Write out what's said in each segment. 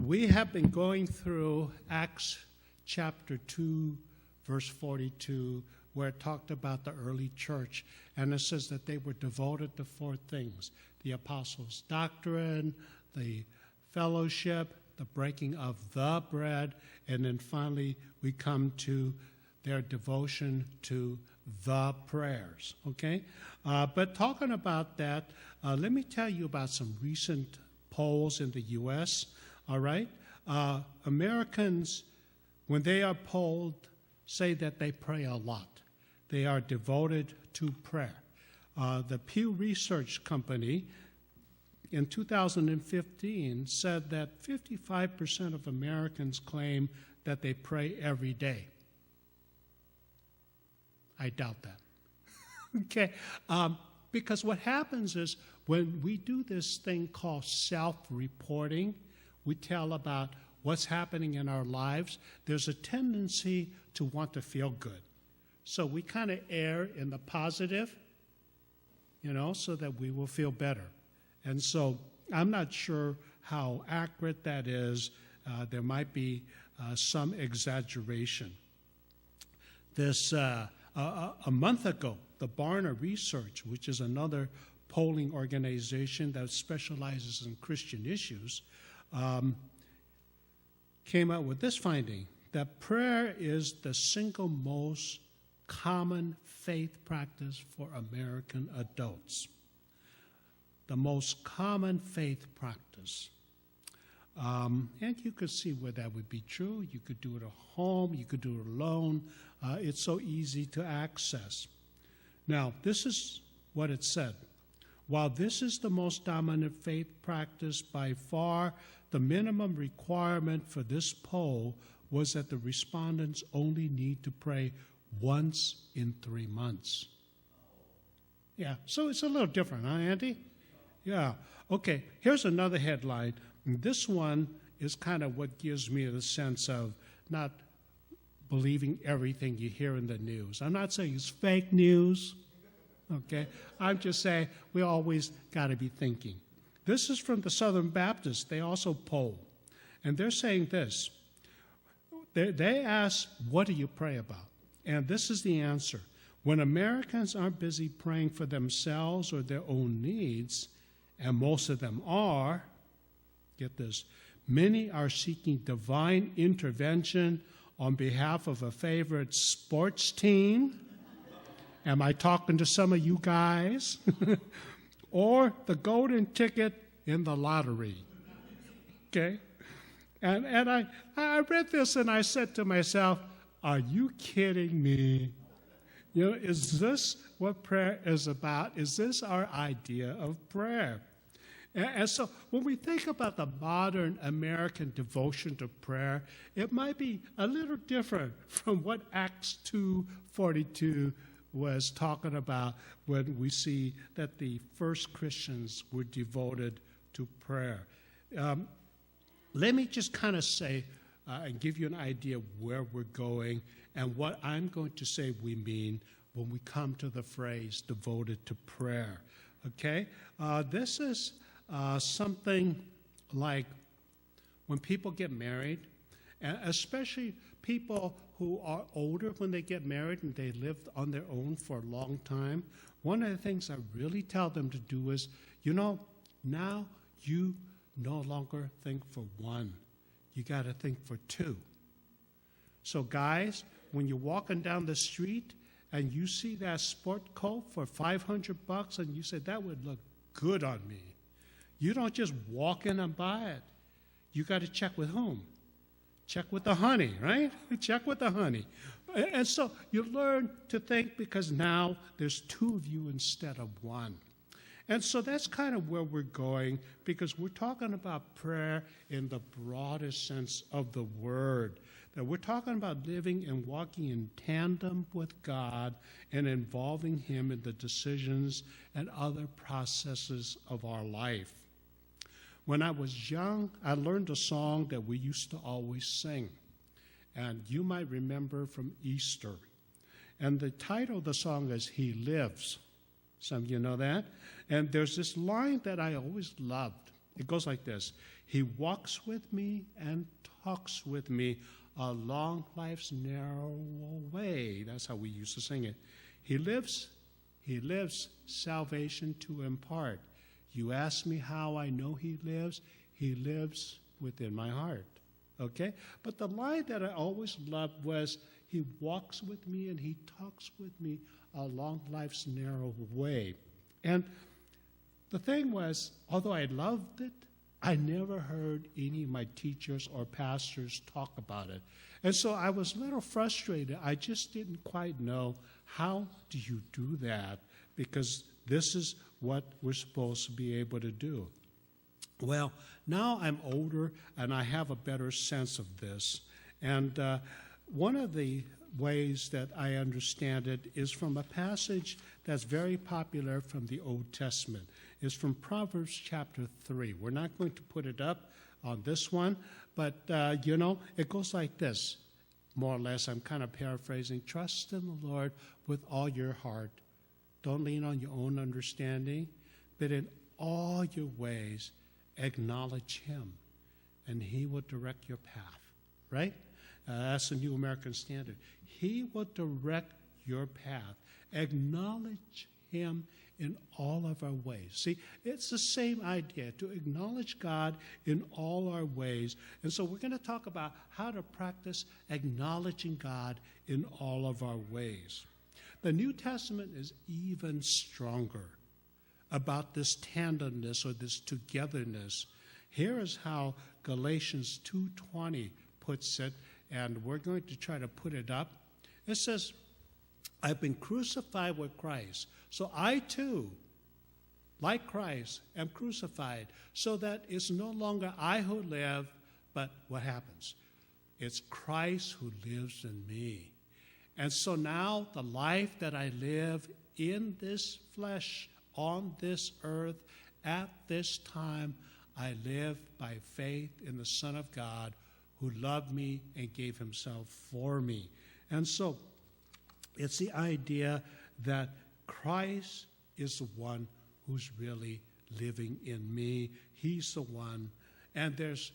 We have been going through Acts chapter 2, verse 42, where it talked about the early church. And it says that they were devoted to four things: the apostles' doctrine, the fellowship, the breaking of the bread, and then finally we come to their devotion to the prayers, okay? But talking about that, let me tell you about some recent polls in the U.S., all right? Americans, when they are polled, say that they pray a lot. They are devoted to prayer. The Pew Research Company in 2015 said that 55% of Americans claim that they pray every day. I doubt that. Okay, because what happens is when we do this thing called self-reporting, we tell about what's happening in our lives, there's a tendency to want to feel good. So we kind of err in the positive, so that we will feel better. And so I'm not sure how accurate that is. There might be some exaggeration. A month ago, the Barna Research, which is another polling organization that specializes in Christian issues, came out with this finding, that prayer is the single most common faith practice for American adults. The most common faith practice. And you could see where that would be true. You could do it at home. You could do it alone. It's so easy to access. Now, this is what it said. While this is the most dominant faith practice by far, the minimum requirement for this poll was that the respondents only need to pray once in 3 months. Yeah, so it's a little different, huh, Andy? Yeah. Okay, here's another headline. This one is kind of what gives me the sense of not believing everything you hear in the news. I'm not saying it's fake news, okay? I'm just saying we always got to be thinking. This is from the Southern Baptists. They also poll. And they're saying this. They ask, what do you pray about? And this is the answer. When Americans aren't busy praying for themselves or their own needs, and most of them are, get this, many are seeking divine intervention on behalf of a favorite sports team. Am I talking to some of you guys? Or the golden ticket in the lottery. Okay? And I read this and I said to myself, are you kidding me? Is this what prayer is about? Is this our idea of prayer? And so when we think about the modern American devotion to prayer, it might be a little different from what Acts 2:42 was talking about when we see that the first Christians were devoted to prayer. Let me just kind of say and give you an idea where we're going and what I'm going to say we mean when we come to the phrase devoted to prayer. Okay? This is something like when people get married, and especially people who are older when they get married and they lived on their own for a long time, one of the things I really tell them to do is, now you no longer think for one. You got to think for two. So guys, when you're walking down the street and you see that sport coat for $500 and you say, that would look good on me, you don't just walk in and buy it. You got to check with whom? Check with the honey, right? Check with the honey. And so you learn to think because now there's two of you instead of one. And so that's kind of where we're going because we're talking about prayer in the broadest sense of the word. That we're talking about living and walking in tandem with God and involving Him in the decisions and other processes of our life. When I was young, I learned a song that we used to always sing. And you might remember from Easter. And the title of the song is He Lives. Some of you know that. And there's this line that I always loved. It goes like this. He walks with me and talks with me along life's narrow way. That's how we used to sing it. He lives salvation to impart. You ask me how I know he lives within my heart. Okay? But the line that I always loved was, he walks with me and he talks with me along life's narrow way. And the thing was, although I loved it, I never heard any of my teachers or pastors talk about it. And so I was a little frustrated. I just didn't quite know, how do you do that? Because this is what we're supposed to be able to do. Well, now I'm older and I have a better sense of this. And one of the ways that I understand it is from a passage that's very popular from the Old Testament. It's from Proverbs chapter 3. We're not going to put it up on this one, but, it goes like this. More or less, I'm kind of paraphrasing. Trust in the Lord with all your heart. Don't lean on your own understanding, but in all your ways, acknowledge him, and he will direct your path, right? That's the New American Standard. He will direct your path. Acknowledge him in all of our ways. See, it's the same idea, to acknowledge God in all our ways. And so we're going to talk about how to practice acknowledging God in all of our ways. The New Testament is even stronger about this tandemness or this togetherness. Here is how Galatians 2:20 puts it, and we're going to try to put it up. It says, I've been crucified with Christ, so I too, like Christ, am crucified, so that it's no longer I who live, but what happens? It's Christ who lives in me. And so now the life that I live in this flesh, on this earth, at this time, I live by faith in the Son of God who loved me and gave himself for me. And so it's the idea that Christ is the one who's really living in me. He's the one. And there's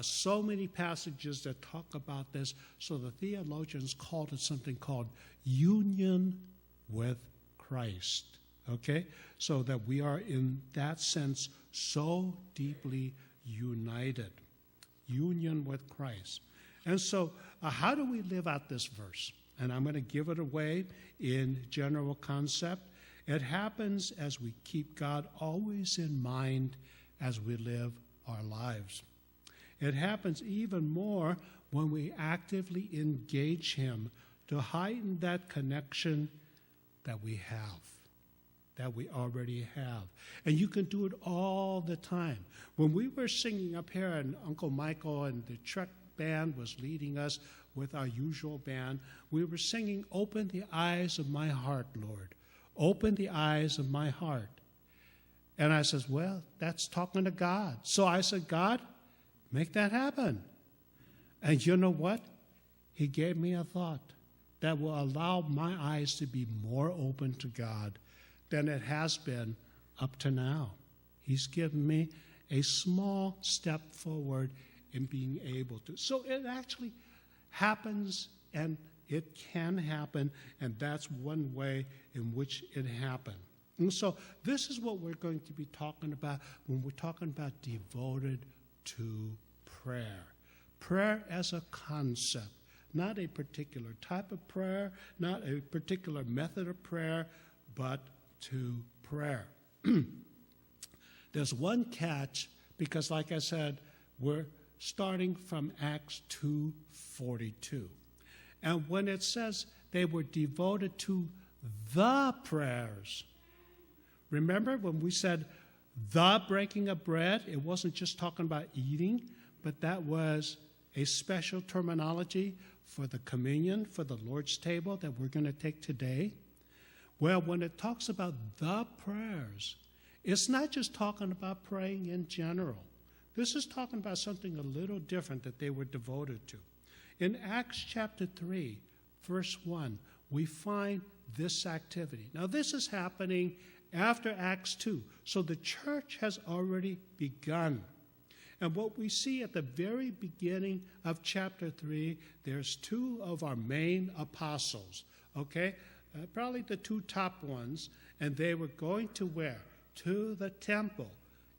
so many passages that talk about this. So the theologians called it something called union with Christ. Okay? So that we are in that sense so deeply united. Union with Christ. And so how do we live out this verse? And I'm going to give it away in general concept. It happens as we keep God always in mind as we live our lives. It happens even more when we actively engage him to heighten that connection that we have, that we already have. And you can do it all the time. When we were singing up here, and Uncle Michael and the Trek band was leading us with our usual band, we were singing, Open the Eyes of My Heart, Lord. Open the eyes of my heart. And I says, well, that's talking to God. So I said, God, make that happen. And you know what? He gave me a thought that will allow my eyes to be more open to God than it has been up to now. He's given me a small step forward in being able to. So it actually happens, and it can happen, and that's one way in which it happened. And so this is what we're going to be talking about when we're talking about devoted to prayer. Prayer as a concept, not a particular type of prayer, not a particular method of prayer, but to prayer. There's one catch, because like I said, we're starting from Acts 2:42. And when it says they were devoted to the prayers, remember when we said the breaking of bread, it wasn't just talking about eating, but that was a special terminology for the communion, for the Lord's table that we're going to take today. Well, when it talks about the prayers, it's not just talking about praying in general. This is talking about something a little different that they were devoted to. In Acts chapter 3, verse 1, we find this activity. Now, this is happening after Acts 2. So the church has already begun. And what we see at the very beginning of chapter 3, there's two of our main apostles, okay? Probably the two top ones. And they were going to where? To the temple.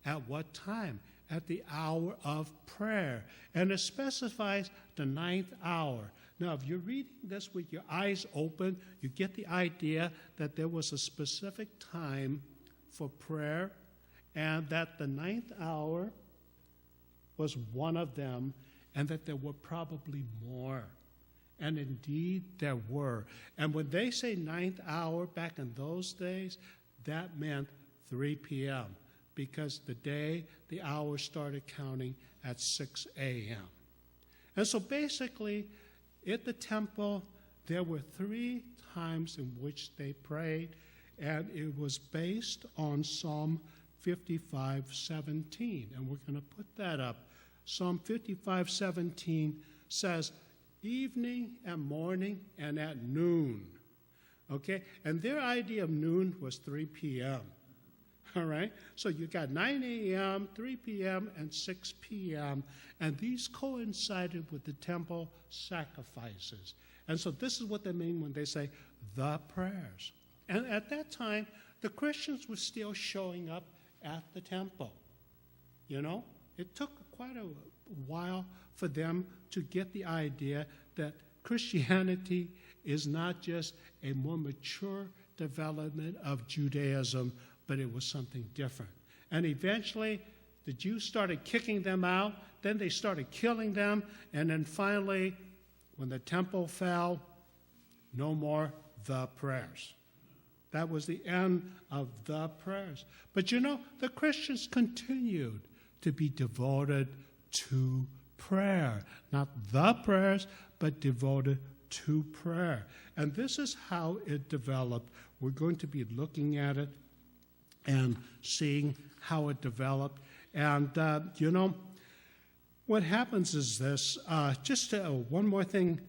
At what time? At the hour of prayer. And it specifies the 9th hour. Now, if you're reading this with your eyes open, you get the idea that there was a specific time for prayer, and that the 9th hour was one of them, and that there were probably more. And indeed, there were. And when they say 9th hour back in those days, that meant 3 p.m., because the hour started counting at 6 a.m. And so basically, at the temple, there were 3 times in which they prayed, and it was based on Psalm 55:17. And we're going to put that up. Psalm 55:17 says, evening and morning and at noon. Okay? And their idea of noon was 3 p.m. All right? So you got 9 a.m., 3 p.m., and 6 p.m., and these coincided with the temple sacrifices. And so this is what they mean when they say the prayers. And at that time, the Christians were still showing up at the temple. You know? It took quite a while for them to get the idea that Christianity is not just a more mature development of Judaism, but it was something different. And eventually, the Jews started kicking them out, then they started killing them, and then finally, when the temple fell, no more the prayers. That was the end of the prayers. But you know, the Christians continued to be devoted to prayer. Not the prayers, but devoted to prayer. And this is how it developed. We're going to be looking at it and seeing how it developed. And, you know, what happens is this. Just one more thing.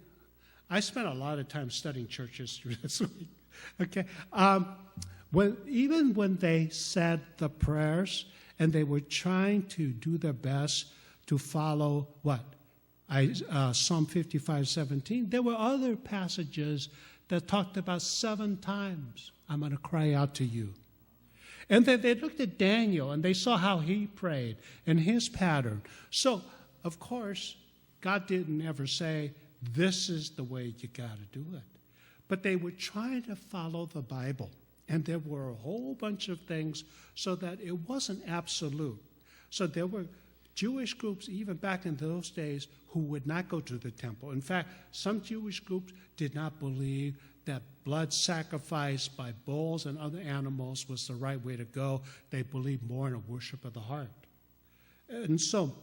I spent a lot of time studying church history this week. Okay. Even when they said the prayers, and they were trying to do their best to follow what? Psalm 55:17. There were other passages that talked about 7 times, I'm going to cry out to you. And then they looked at Daniel, and they saw how he prayed and his pattern. So, of course, God didn't ever say, this is the way you got to do it. But they were trying to follow the Bible. And there were a whole bunch of things so that it wasn't absolute. So there were Jewish groups, even back in those days, who would not go to the temple. In fact, some Jewish groups did not believe that blood sacrifice by bulls and other animals was the right way to go. They believed more in a worship of the heart. And so,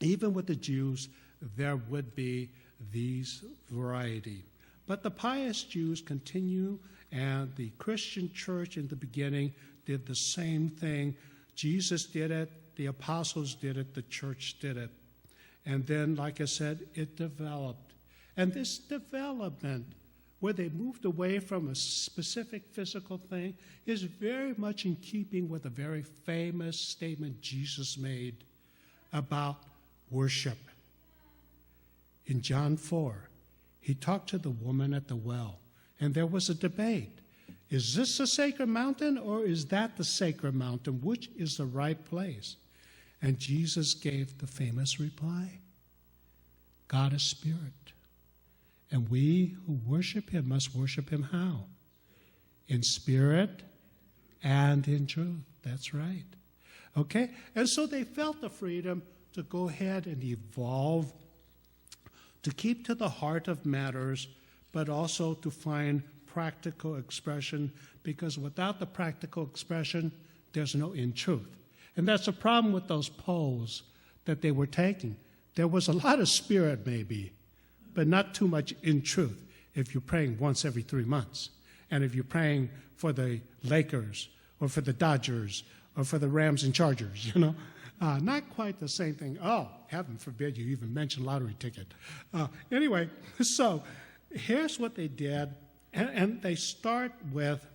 even with the Jews, there would be these variety. But the pious Jews continue, and the Christian church in the beginning did the same thing. Jesus did it, the apostles did it, the church did it. And then, like I said, it developed. And this development, where they moved away from a specific physical thing, is very much in keeping with a very famous statement Jesus made about worship. In John 4, he talked to the woman at the well, and there was a debate. Is this the sacred mountain, or is that the sacred mountain? Which is the right place? And Jesus gave the famous reply, God is spirit. And we who worship him must worship him how? In spirit and in truth. That's right. Okay? And so they felt the freedom to go ahead and evolve, to keep to the heart of matters, but also to find practical expression, because without the practical expression, there's no in truth. And that's a problem with those polls that they were taking. There was a lot of spirit maybe, but not too much in truth if you're praying once every 3 months. And if you're praying for the Lakers or for the Dodgers or for the Rams and Chargers, you know. Not quite the same thing. Oh, heaven forbid you even mention lottery ticket. Anyway, so here's what they did. And they start with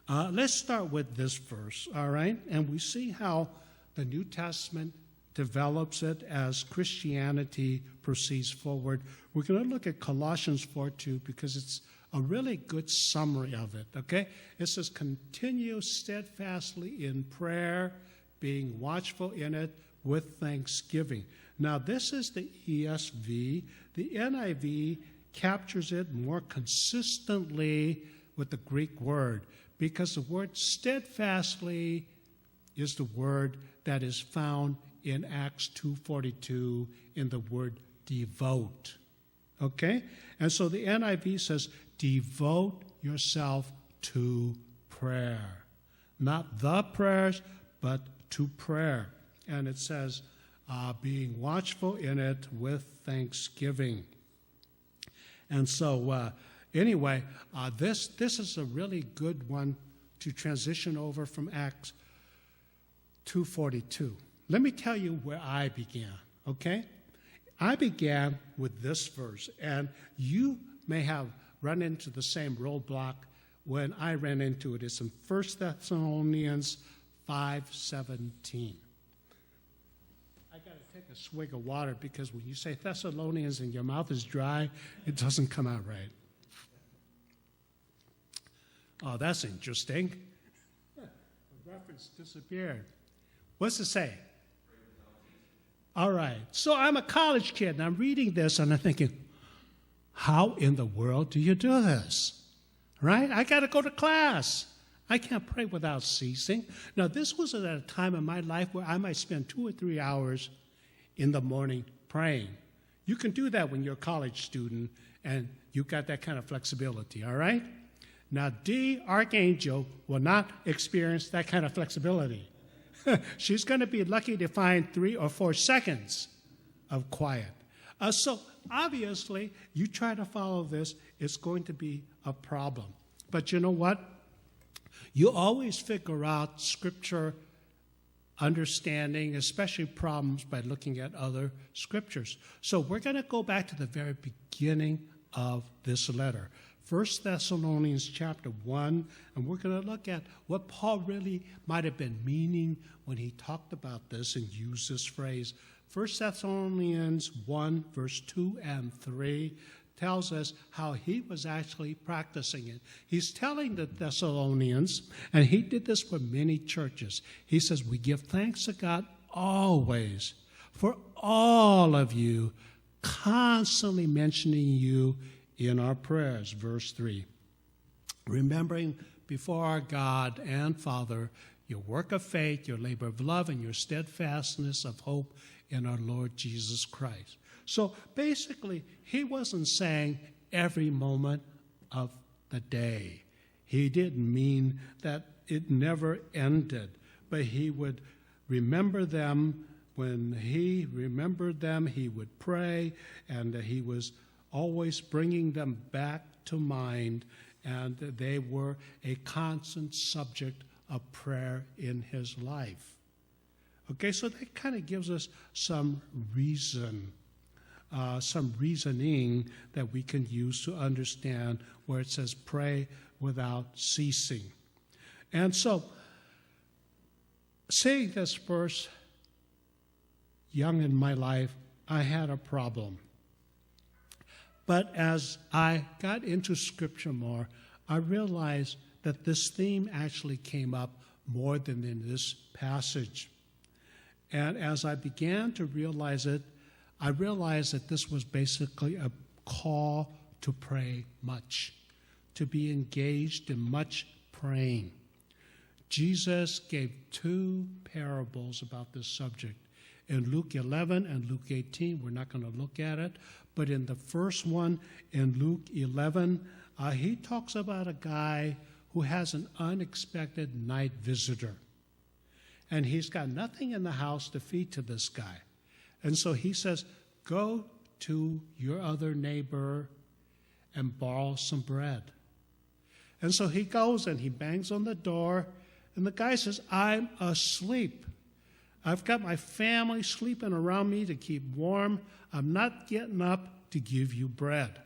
Let's start with this verse, all right? And we see how the New Testament develops it as Christianity proceeds forward. We're going to look at Colossians 4:2 because it's a really good summary of it, okay? It says, continue steadfastly in prayer, being watchful in it with thanksgiving. Now, this is the ESV. The NIV captures it more consistently with the Greek word because the word steadfastly is the word that is found in Acts 2:42 in the word devote. Okay? And so the NIV says, devote yourself to prayer. Not the prayers, but to prayer. And it says, being watchful in it with thanksgiving. And so, anyway, this is a really good one to transition over from Acts 2:42. Let me tell you where I began, okay? I began with this verse, and you may have run into the same roadblock when I ran into it. It's in 1 Thessalonians 5:17. I got to take a swig of water because when you say Thessalonians and your mouth is dry, it doesn't come out right. Oh, that's interesting. The reference disappeared. What's it say? All right. So I'm a college kid, and I'm reading this, and I'm thinking, how in the world do you do this? Right? I got to go to class. I can't pray without ceasing. Now, this was at a time in my life where I might spend 2 or 3 hours in the morning praying. You can do that when you're a college student, and you've got that kind of flexibility, all right? Now, D, Archangel, will not experience that kind of flexibility. She's going to be lucky to find 3 or 4 seconds of quiet. So obviously, you try to follow this, it's going to be a problem. But you know what? You always figure out Scripture understanding, especially problems, by looking at other Scriptures. So we're going to go back to the very beginning of this letter. 1 Thessalonians chapter 1, and we're going to look at what Paul really might have been meaning when he talked about this and used this phrase. 1 Thessalonians 1, verse 2 and 3 tells us how he was actually practicing it. He's telling the Thessalonians, and he did this for many churches. He says, we give thanks to God always for all of you, constantly mentioning you in our prayers. Verse 3, remembering before our God and Father your work of faith, your labor of love, and your steadfastness of hope in our Lord Jesus Christ. So basically, he wasn't saying every moment of the day. He didn't mean that it never ended, but he would remember them. When he remembered them, he would pray, and he was always bringing them back to mind, and they were a constant subject of prayer in his life. Okay, so that kind of gives us some reasoning that we can use to understand where it says pray without ceasing. And so, saying this verse, young in my life, I had a problem. But as I got into Scripture more, I realized that this theme actually came up more than in this passage. And as I began to realize it, I realized that this was basically a call to pray much, to be engaged in much praying. Jesus gave 2 parables about this subject. In Luke 11 and Luke 18, we're not going to look at it, but in the first one, in Luke 11, he talks about a guy who has an unexpected night visitor. And he's got nothing in the house to feed to this guy. And so he says, go to your other neighbor and borrow some bread. And so he goes and he bangs on the door, and the guy says, I'm asleep. I've got my family sleeping around me to keep warm. I'm not getting up to give you bread.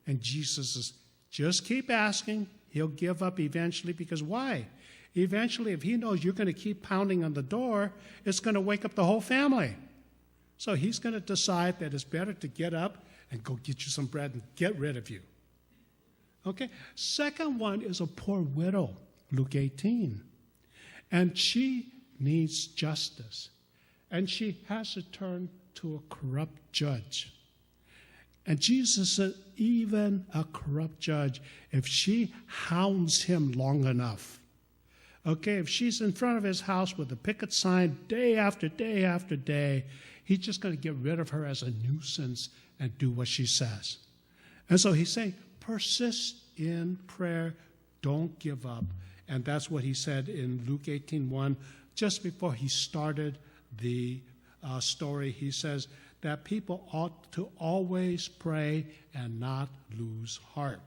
And Jesus says, just keep asking. He'll give up eventually because why? Eventually, if he knows you're going to keep pounding on the door, it's going to wake up the whole family. So he's going to decide that it's better to get up and go get you some bread and get rid of you. Okay? Second one is a poor widow, Luke 18. And she needs justice. And she has to turn to a corrupt judge. And Jesus said, even a corrupt judge, if she hounds him long enough, okay, if she's in front of his house with a picket sign day after day after day, he's just going to get rid of her as a nuisance and do what she says. And so he's saying, persist in prayer, don't give up. And that's what he said in Luke 18:1, just before he started the story. He says that people ought to always pray and not lose heart.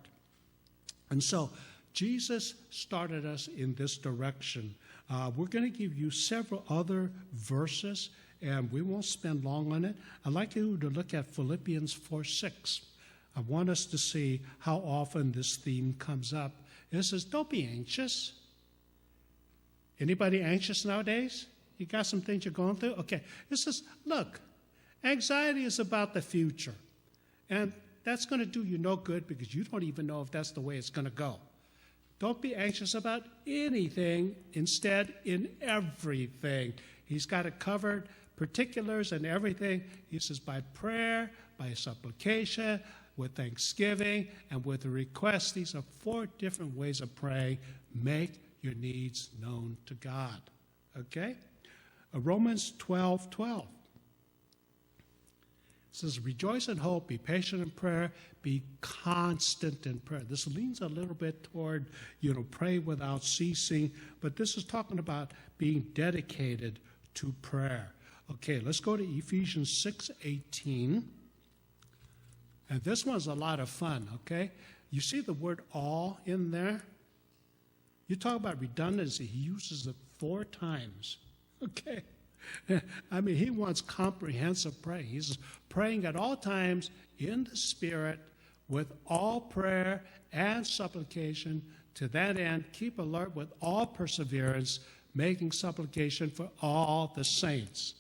And so Jesus started us in this direction. We're going to give you several other verses, and we won't spend long on it. I'd like you to look at Philippians 4:6. I want us to see how often this theme comes up. It says, don't be anxious. Anybody anxious nowadays? You got some things you're going through? Okay. It says, look, anxiety is about the future. And that's going to do you no good because you don't even know if that's the way it's going to go. Don't be anxious about anything. Instead, in everything. He's got it covered, particulars and everything. He says by prayer, by supplication, with thanksgiving, and with a request. These are 4 different ways of praying. Make your needs known to God. Okay? Romans 12:12. It says, rejoice in hope, be patient in prayer, be constant in prayer. This leans a little bit toward, pray without ceasing, but this is talking about being dedicated to prayer. Okay, let's go to Ephesians 6:18. And this one's a lot of fun, okay? You see the word all in there? You talk about redundancy. He uses it 4 times. Okay. I mean, he wants comprehensive praying. He's praying at all times in the Spirit with all prayer and supplication. To that end, keep alert with all perseverance, making supplication for all the saints.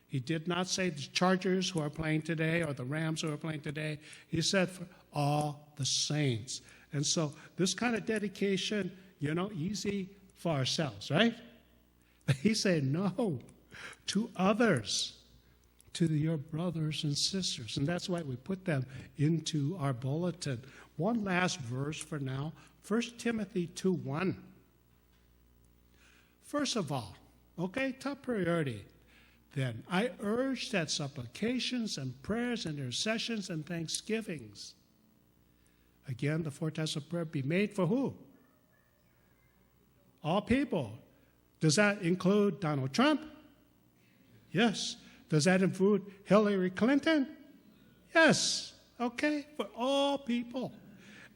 He did not say the Chargers who are playing today or the Rams who are playing today. He said for all the saints. And so this kind of dedication, easy for ourselves, right? He said, no, to others, to your brothers and sisters. And that's why we put them into our bulletin. One last verse for now, 1 Timothy 2:1. First of all, okay, top priority. Then I urge that supplications and prayers and intercessions and thanksgivings, again, the 4 types of prayer, be made for who? All people. Does that include Donald Trump? Yes. Does that include Hillary Clinton? Yes. Okay, for all people.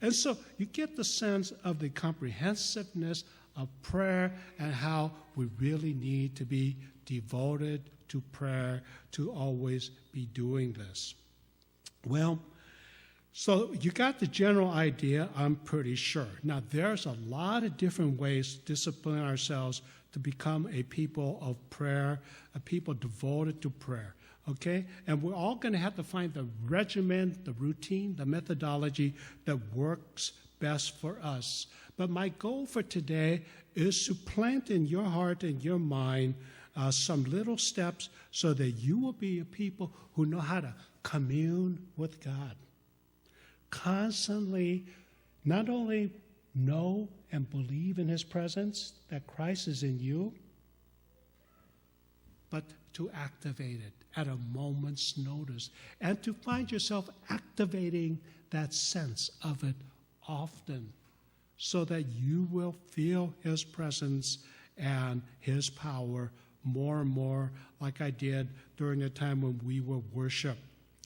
And so you get the sense of the comprehensiveness of prayer and how we really need to be devoted to prayer, to always be doing this. Well, so you got the general idea, I'm pretty sure. Now, there's a lot of different ways to discipline ourselves to become a people of prayer, a people devoted to prayer, okay? And we're all going to have to find the regimen, the routine, the methodology that works best for us. But my goal for today is to plant in your heart and your mind some little steps so that you will be a people who know how to commune with God. Constantly, not only know and believe in his presence, that Christ is in you, but to activate it at a moment's notice and to find yourself activating that sense of it often so that you will feel his presence and his power more and more like I did during the time when we will worship,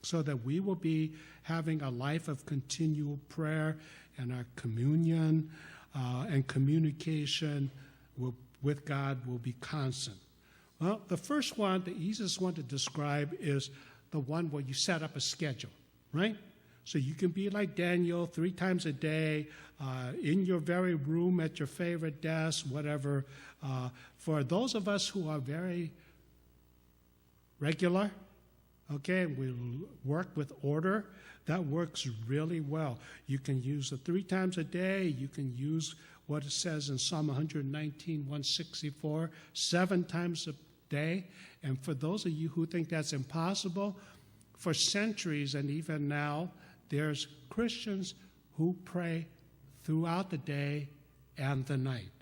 so that we will be having a life of continual prayer and our communion and communication with God will be constant. Well, the first one, the easiest one to describe is the one where you set up a schedule, right? So you can be like Daniel 3 times a day, in your very room, at your favorite desk, whatever. For those of us who are very regular, okay, we work with order, that works really well. You can use it 3 times a day. You can use what it says in Psalm 119, 164, 7 times a day. And for those of you who think that's impossible, for centuries and even now, there's Christians who pray throughout the day and the night,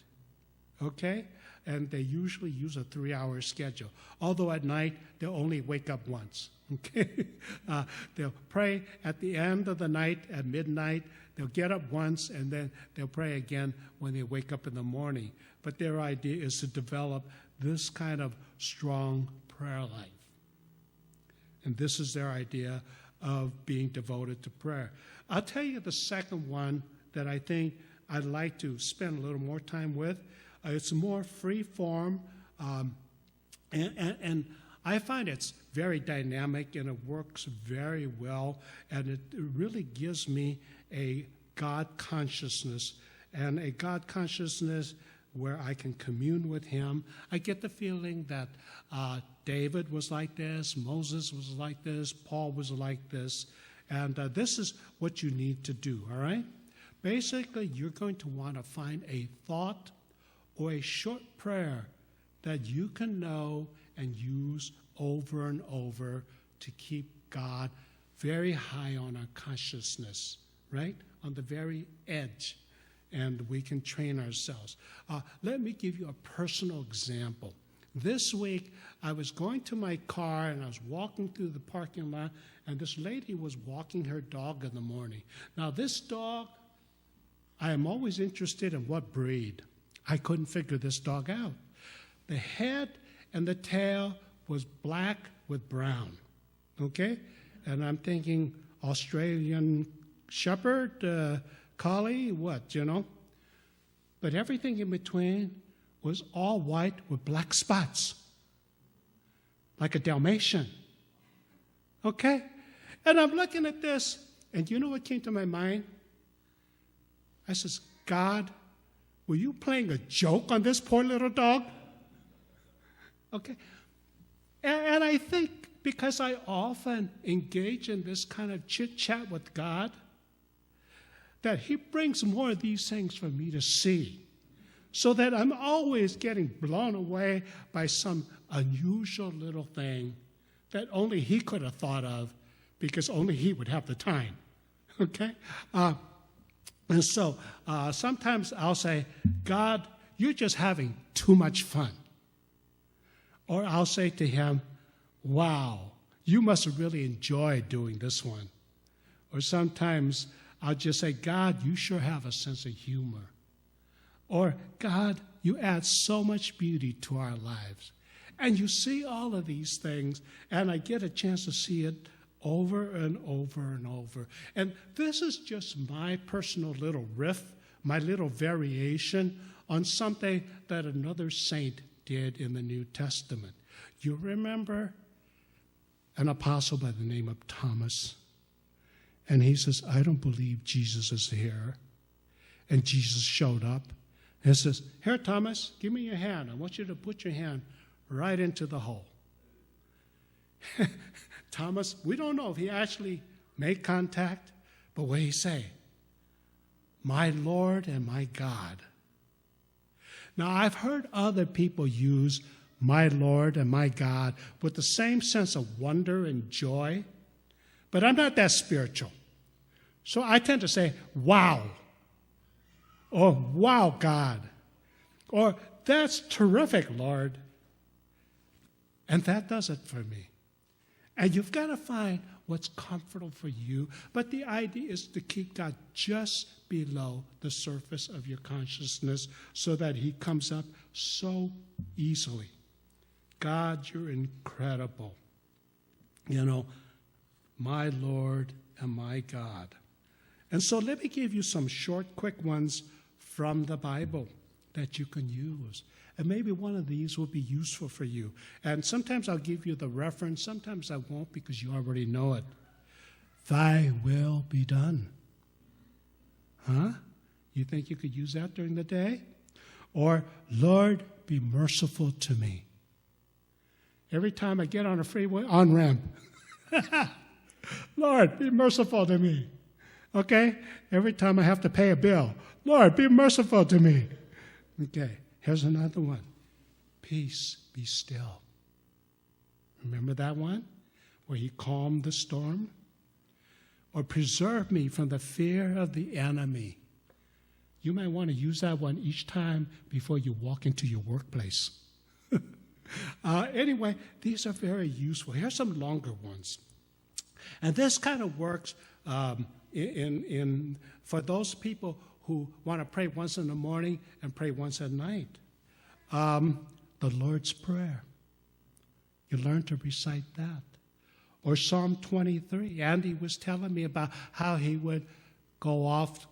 okay? And they usually use a 3-hour schedule, although at night they'll only wake up once, okay? They'll pray at the end of the night at midnight. They'll get up once, and then they'll pray again when they wake up in the morning. But their idea is to develop this kind of strong prayer life. And this is their idea of being devoted to prayer. I'll tell you the second one that I think I'd like to spend a little more time with. It's more free form, and I find it's very dynamic, and it works very well, and it really gives me a God consciousness, and a God consciousness where I can commune with him. I get the feeling that David was like this, Moses was like this, Paul was like this, and this is what you need to do, all right? Basically, you're going to want to find a thought or a short prayer that you can know and use over and over to keep God very high on our consciousness, right? On the very edge. And we can train ourselves. Let me give you a personal example. This week, I was going to my car, and I was walking through the parking lot, and this lady was walking her dog in the morning. Now, this dog, I am always interested in what breed. I couldn't figure this dog out. The head and the tail was black with brown, okay? And I'm thinking Australian Shepherd, Collie, what, you know? But everything in between was all white with black spots, like a Dalmatian, okay? And I'm looking at this, and you know what came to my mind? I says, God, were you playing a joke on this poor little dog? Okay. And I think because I often engage in this kind of chit-chat with God, that he brings more of these things for me to see, so that I'm always getting blown away by some unusual little thing that only he could have thought of, because only he would have the time, okay? And so sometimes I'll say, God, you're just having too much fun. Or I'll say to him, wow, you must have really enjoyed doing this one. Or sometimes I'll just say, God, you sure have a sense of humor. Or, God, you add so much beauty to our lives. And you see all of these things, and I get a chance to see it over and over and over. And this is just my personal little riff, my little variation on something that another saint did in the New Testament. You remember an apostle by the name of Thomas? And he says, I don't believe Jesus is here. And Jesus showed up and says, here, Thomas, give me your hand. I want you to put your hand right into the hole. Thomas, we don't know if he actually made contact, but what did he say? My Lord and my God. Now, I've heard other people use my Lord and my God with the same sense of wonder and joy, but I'm not that spiritual. So I tend to say, wow, or wow, God, or that's terrific, Lord. And that does it for me. And you've got to find what's comfortable for you, but the idea is to keep God just below the surface of your consciousness so that he comes up so easily. God, you're incredible. You know, my Lord and my God. And so let me give you some short, quick ones from the Bible that you can use. And maybe one of these will be useful for you. And sometimes I'll give you the reference, sometimes I won't because you already know it. thy will be done. Huh? You think you could use that during the day? Or, Lord, be merciful to me. Every time I get on a freeway, on-ramp, Lord, be merciful to me. Okay? Every time I have to pay a bill, Lord, be merciful to me. Okay, here's another one. Peace, be still. Remember that one? Where he calmed the storm? Or preserve me from the fear of the enemy. You might want to use that one each time before you walk into your workplace. Anyway, these are very useful. Here's some longer ones. And this kind of works for those people who want to pray once in the morning and pray once at night. The Lord's Prayer. You learn to recite that. Or Psalm 23. Andy was telling me about how he would go off,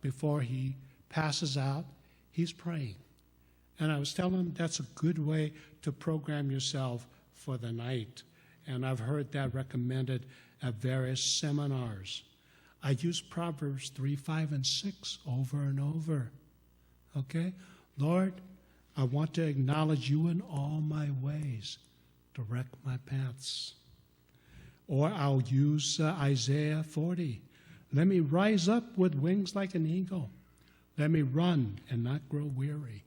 before he passes out, he's praying. And I was telling him that's a good way to program yourself for the night. And I've heard that recommended at various seminars. I use Proverbs 3, 5, and 6 over and over. Okay? Lord, I want to acknowledge you in all my ways. Direct my paths. Or I'll use Isaiah 40. Let me rise up with wings like an eagle. Let me run and not grow weary.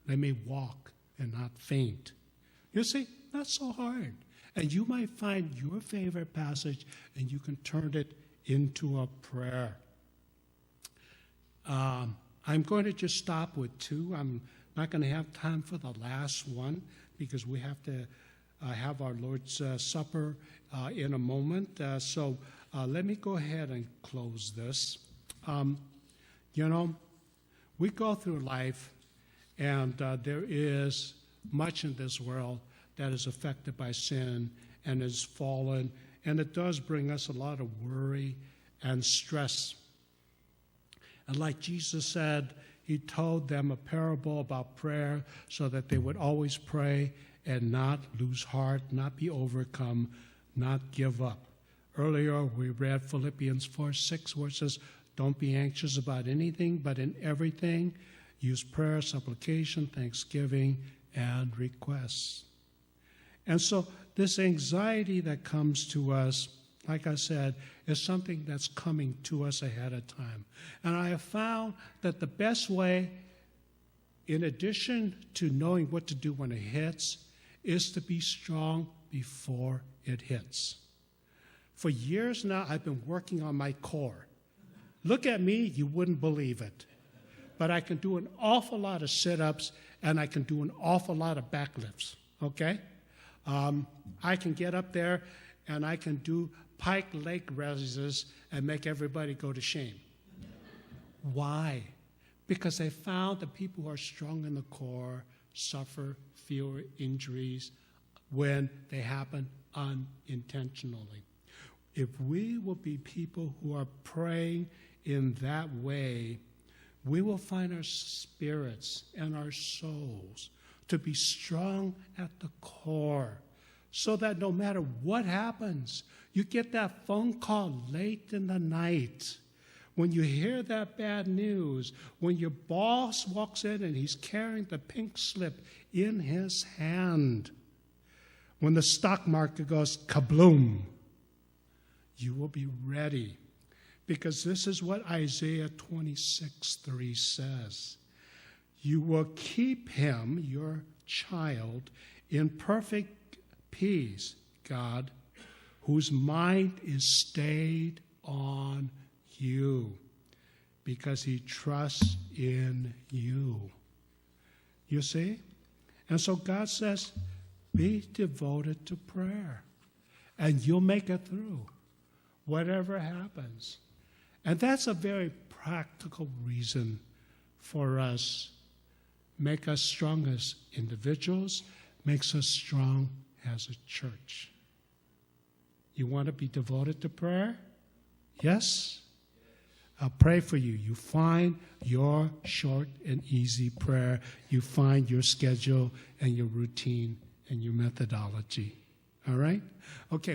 Let me walk and not faint. You see, not so hard. And you might find your favorite passage and you can turn it into a prayer. I'm going to just stop with two. I'm not going to have time for the last one because we have to have our Lord's Supper in a moment. So let me go ahead and close this. We go through life, and there is much in this world that is affected by sin and is fallen, and it does bring us a lot of worry and stress. And like Jesus said, he told them a parable about prayer so that they would always pray and not lose heart, not be overcome, not give up. Earlier, we read Philippians 4:6, where it says, don't be anxious about anything, but in everything, use prayer, supplication, thanksgiving, and requests. And so this anxiety that comes to us, like I said, is something that's coming to us ahead of time. And I have found that the best way, in addition to knowing what to do when it hits, is to be strong before it hits. For years now, I've been working on my core. Look at me, you wouldn't believe it. But I can do an awful lot of sit-ups, and I can do an awful lot of backlifts, okay? I can get up there, and I can do pike leg raises and make everybody go to shame. Why? Because they found that people who are strong in the core suffer fewer injuries when they happen unintentionally. If we will be people who are praying in that way, we will find our spirits and our souls to be strong at the core, so that no matter what happens, you get that phone call late in the night, when you hear that bad news, when your boss walks in and he's carrying the pink slip in his hand, when the stock market goes kabloom, you will be ready. Because this is what Isaiah 26:3 says. You will keep him, your child, in perfect peace, God, whose mind is stayed on you, because he trusts in you. You see? And so God says, be devoted to prayer, and you'll make it through, whatever happens. And that's a very practical reason for us. Make us strong as individuals, makes us strong as a church. You want to be devoted to prayer? Yes? I'll pray for you. You find your short and easy prayer. You find your schedule and your routine and your methodology. All right? Okay.